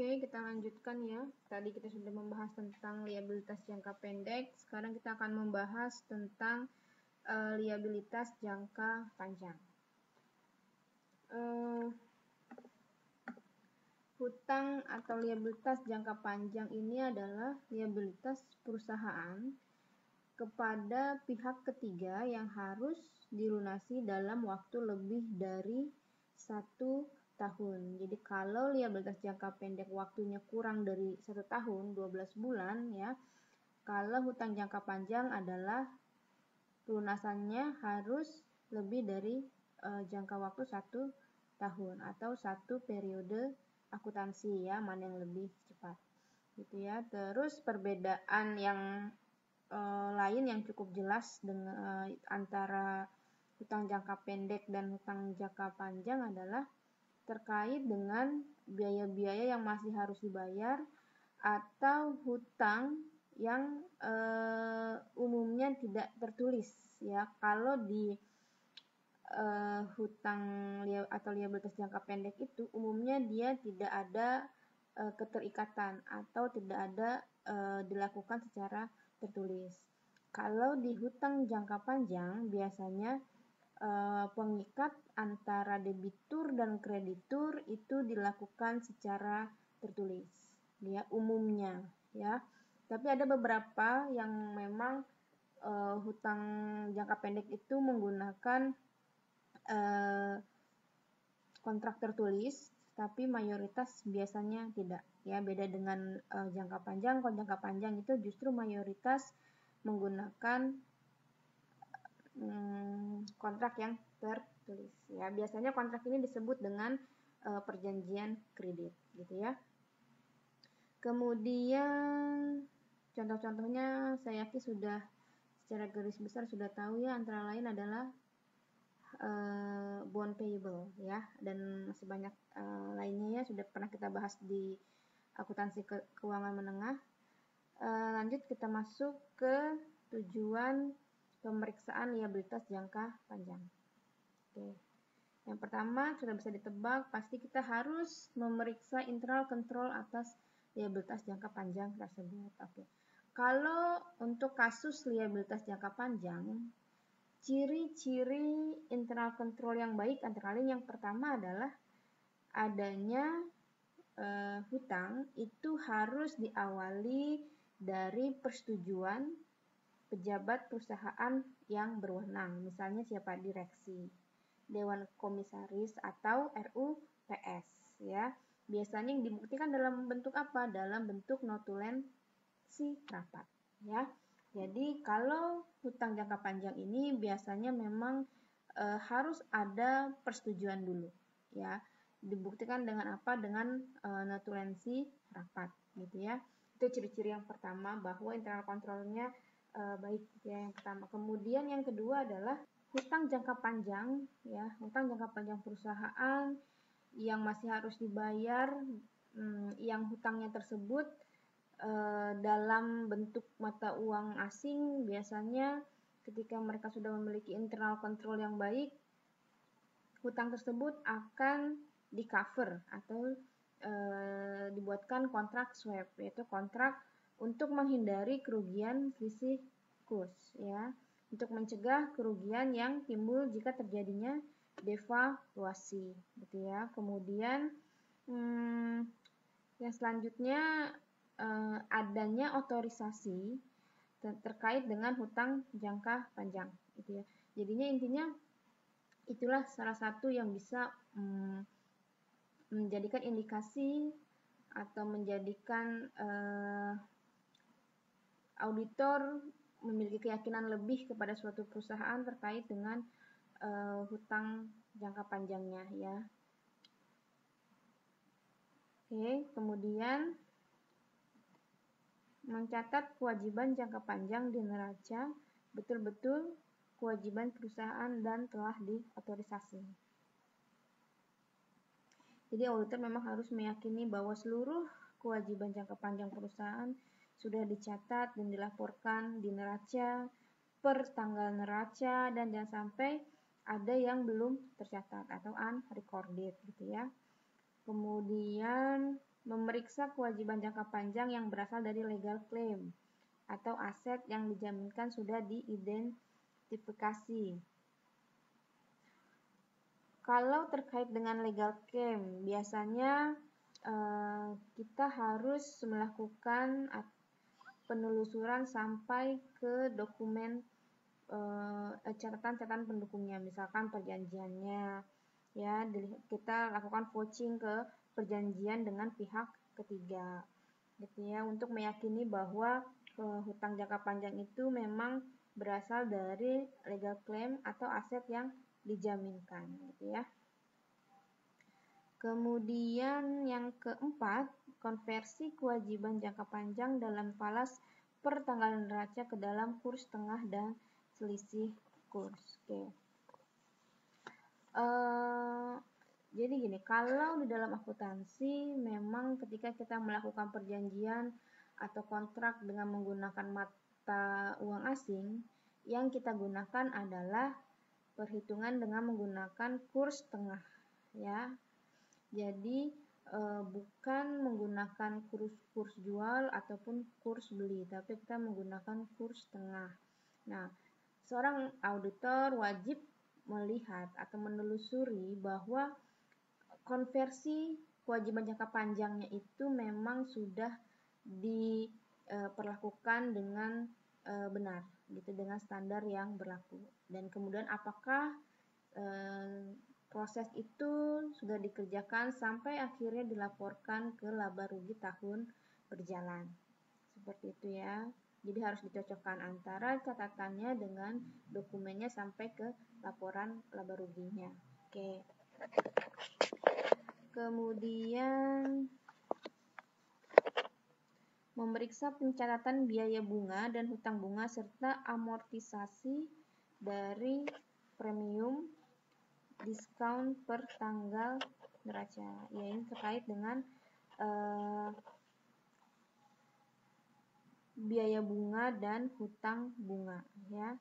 Oke, kita lanjutkan ya. Tadi kita sudah membahas tentang liabilitas jangka pendek. Sekarang kita akan membahas tentang liabilitas jangka panjang. Hutang atau liabilitas jangka panjang ini adalah liabilitas perusahaan kepada pihak ketiga yang harus dilunasi dalam waktu lebih dari 1 tahun. Jadi kalau liabilitas jangka pendek waktunya kurang dari 1 tahun, 12 bulan ya. Kalau hutang jangka panjang adalah pelunasannya harus lebih dari jangka waktu 1 tahun atau 1 periode akuntansi ya, mana yang lebih cepat. Gitu ya. Terus perbedaan yang lain yang cukup jelas dengan antara hutang jangka pendek dan hutang jangka panjang adalah terkait dengan biaya-biaya yang masih harus dibayar atau hutang yang umumnya tidak tertulis ya. Kalau di hutang atau liabilitas jangka pendek itu umumnya dia tidak ada keterikatan atau tidak ada dilakukan secara tertulis. Kalau di hutang jangka panjang biasanya pengikat antara debitur dan kreditur itu dilakukan secara tertulis ya, umumnya ya. Tapi ada beberapa yang memang hutang jangka pendek itu menggunakan kontrak tertulis, tapi mayoritas biasanya tidak ya. Beda dengan jangka panjang. Kalau jangka panjang itu justru mayoritas menggunakan kontrak yang tertulis ya. Biasanya kontrak ini disebut dengan perjanjian kredit gitu ya. Kemudian contoh-contohnya saya yakin sudah secara garis besar sudah tahu ya, antara lain adalah bond payable ya, dan masih banyak lainnya ya, sudah pernah kita bahas di akuntansi keuangan menengah. Lanjut kita masuk ke tujuan pemeriksaan liabilitas jangka panjang. Oke. Yang pertama sudah bisa ditebak, pasti kita harus memeriksa internal control atas liabilitas jangka panjang tersebut. Oke. Kalau untuk kasus liabilitas jangka panjang, ciri-ciri internal control yang baik antara lain yang pertama adalah adanya hutang itu harus diawali dari persetujuan pejabat perusahaan yang berwenang, misalnya siapa, direksi, dewan komisaris atau RUPS ya. Biasanya yang dibuktikan dalam bentuk apa? Dalam bentuk notulensi rapat ya. Jadi kalau hutang jangka panjang ini biasanya memang harus ada persetujuan dulu ya. Dibuktikan dengan apa? Dengan notulensi rapat gitu ya. Itu ciri-ciri yang pertama bahwa internal kontrolnya baik ya, yang pertama. Kemudian yang kedua adalah hutang jangka panjang ya, hutang jangka panjang perusahaan yang masih harus dibayar, yang hutangnya tersebut dalam bentuk mata uang asing. Biasanya ketika mereka sudah memiliki internal control yang baik, hutang tersebut akan di cover atau dibuatkan kontrak swap, yaitu kontrak untuk menghindari kerugian selisih kurs ya, untuk mencegah kerugian yang timbul jika terjadinya devaluasi gitu ya. Kemudian yang selanjutnya adanya otorisasi terkait dengan hutang jangka panjang gitu ya. Jadinya intinya itulah salah satu yang bisa menjadikan indikasi atau menjadikan auditor memiliki keyakinan lebih kepada suatu perusahaan terkait dengan hutang jangka panjangnya ya. Oke, kemudian mencatat kewajiban jangka panjang di neraca betul-betul kewajiban perusahaan dan telah diotorisasi. Jadi auditor memang harus meyakini bahwa seluruh kewajiban jangka panjang perusahaan sudah dicatat dan dilaporkan di neraca per tanggal neraca, dan jangan sampai ada yang belum tercatat atau unrecorded gitu ya. Kemudian memeriksa kewajiban jangka panjang yang berasal dari legal claim atau aset yang dijaminkan sudah diidentifikasi. Kalau terkait dengan legal claim, biasanya kita harus melakukan penelusuran sampai ke dokumen catatan-catatan pendukungnya, misalkan perjanjiannya, ya kita lakukan vouching ke perjanjian dengan pihak ketiga, gitu ya, untuk meyakini bahwa hutang jangka panjang itu memang berasal dari legal claim atau aset yang dijaminkan, gitu ya. Kemudian yang keempat, konversi kewajiban jangka panjang dalam falas per tanggal neraca ke dalam kurs tengah dan selisih kurs. Oke. Jadi gini, kalau di dalam akuntansi memang ketika kita melakukan perjanjian atau kontrak dengan menggunakan mata uang asing, yang kita gunakan adalah perhitungan dengan menggunakan kurs tengah, ya. Jadi bukan menggunakan kurs jual ataupun kurs beli, tapi kita menggunakan kurs tengah. Nah, seorang auditor wajib melihat atau menelusuri bahwa konversi kewajiban jangka panjangnya itu memang sudah diperlakukan dengan benar, gitu, dengan standar yang berlaku. Dan kemudian apakah proses itu sudah dikerjakan sampai akhirnya dilaporkan ke laba rugi tahun berjalan. Seperti itu ya. Jadi harus dicocokkan antara catatannya dengan dokumennya sampai ke laporan laba ruginya. Oke. Kemudian memeriksa pencatatan biaya bunga dan hutang bunga serta amortisasi dari premium diskon per tanggal neraca. Ya, ini terkait dengan biaya bunga dan hutang bunga, ya.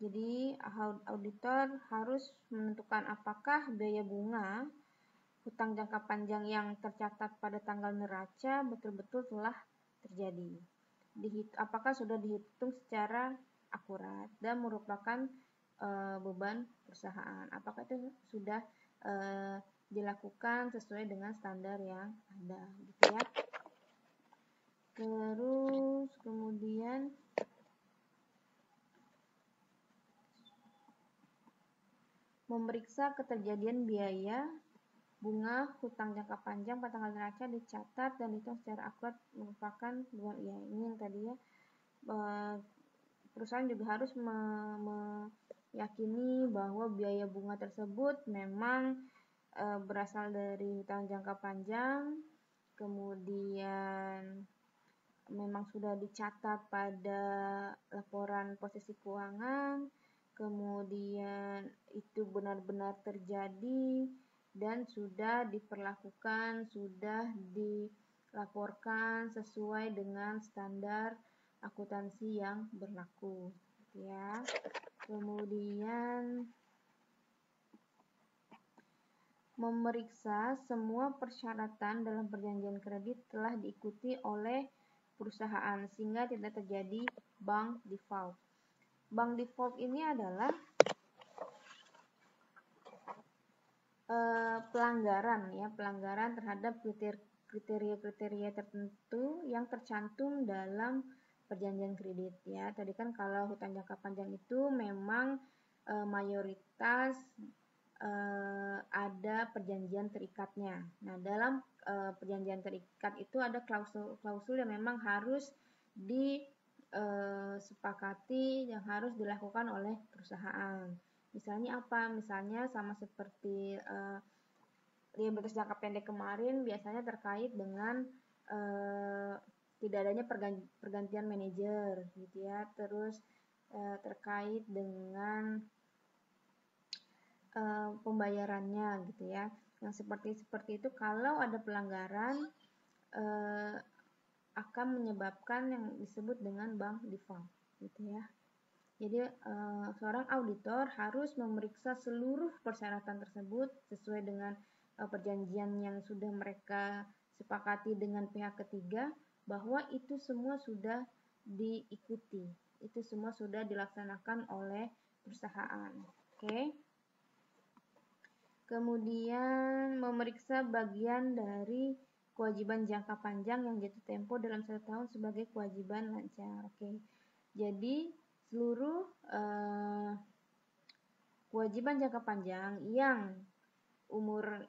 Jadi auditor harus menentukan apakah biaya bunga hutang jangka panjang yang tercatat pada tanggal neraca betul-betul telah terjadi. Apakah sudah dihitung secara akurat dan merupakan beban perusahaan. Apakah itu sudah dilakukan sesuai dengan standar yang ada, gitu ya. Terus kemudian memeriksa keterjadian biaya bunga hutang jangka panjang pada tanggal neraca dicatat dan dihitung secara akurat merupakan ya, ini yang tadi ya, perusahaan juga harus meyakini bahwa biaya bunga tersebut memang berasal dari hutang jangka panjang, kemudian memang sudah dicatat pada laporan posisi keuangan, kemudian itu benar-benar terjadi dan sudah diperlakukan, sudah dilaporkan sesuai dengan standar akuntansi yang berlaku, ya. Kemudian memeriksa semua persyaratan dalam perjanjian kredit telah diikuti oleh perusahaan sehingga tidak terjadi bank default. Bank default ini adalah pelanggaran terhadap kriteria-kriteria tertentu yang tercantum dalam perjanjian kredit, ya. Tadi kan kalau hutang jangka panjang itu memang mayoritas ada perjanjian terikatnya. Nah, dalam perjanjian terikat itu ada klausul yang memang harus disepakati, yang harus dilakukan oleh perusahaan. Misalnya apa? Misalnya sama seperti liabilitas jangka pendek kemarin, biasanya terkait dengan tidak adanya pergantian manajer, gitu ya. Terus terkait dengan pembayarannya, gitu ya. Yang seperti itu kalau ada pelanggaran akan menyebabkan yang disebut dengan bank default, gitu ya. Jadi seorang auditor harus memeriksa seluruh persyaratan tersebut sesuai dengan perjanjian yang sudah mereka sepakati dengan pihak ketiga, bahwa itu semua sudah diikuti, itu semua sudah dilaksanakan oleh perusahaan. Oke. Kemudian memeriksa bagian dari kewajiban jangka panjang yang jatuh tempo dalam 1 tahun sebagai kewajiban lancar. Oke. Jadi seluruh kewajiban jangka panjang yang umur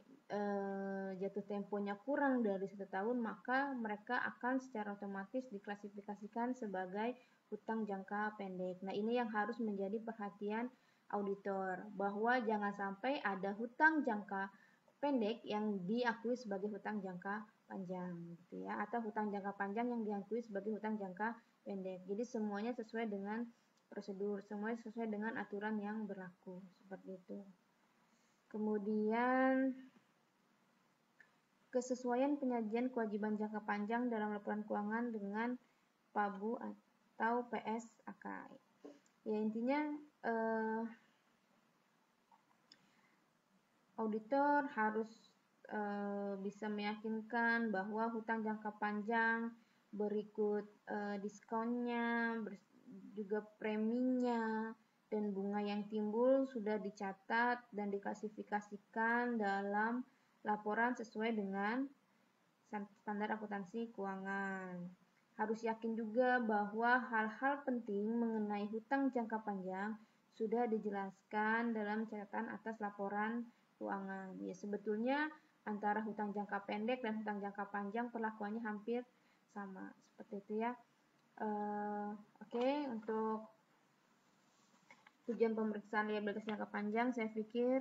jatuh temponya kurang dari 1 tahun, maka mereka akan secara otomatis diklasifikasikan sebagai hutang jangka pendek. Nah, ini yang harus menjadi perhatian auditor, bahwa jangan sampai ada hutang jangka pendek yang diakui sebagai hutang jangka panjang, gitu ya, atau hutang jangka panjang yang diakui sebagai hutang jangka pendek. Jadi semuanya sesuai dengan prosedur, semuanya sesuai dengan aturan yang berlaku, seperti itu. Kemudian kesesuaian penyajian kewajiban jangka panjang dalam laporan keuangan dengan PABU atau PSAK. Ya, intinya auditor harus bisa meyakinkan bahwa hutang jangka panjang berikut diskonnya, juga preminya, dan bunga yang timbul sudah dicatat dan diklasifikasikan dalam laporan sesuai dengan standar akuntansi keuangan. Harus yakin juga bahwa hal-hal penting mengenai hutang jangka panjang sudah dijelaskan dalam catatan atas laporan keuangan. Ya, sebetulnya antara hutang jangka pendek dan hutang jangka panjang perlakuannya hampir sama, seperti itu ya. Oke, untuk tujuan pemeriksaan liabilitas jangka panjang saya pikir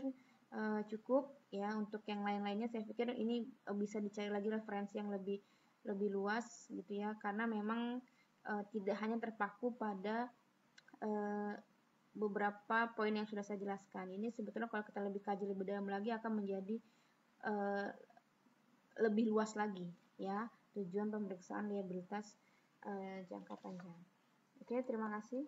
cukup ya. Untuk yang lain-lainnya saya pikir ini bisa dicari lagi referensi yang lebih luas gitu ya, karena memang tidak hanya terpaku pada beberapa poin yang sudah saya jelaskan. Ini sebetulnya kalau kita lebih kaji lebih dalam lagi akan menjadi lebih luas lagi ya, tujuan pemeriksaan liabilitas jangka panjang. Oke, terima kasih.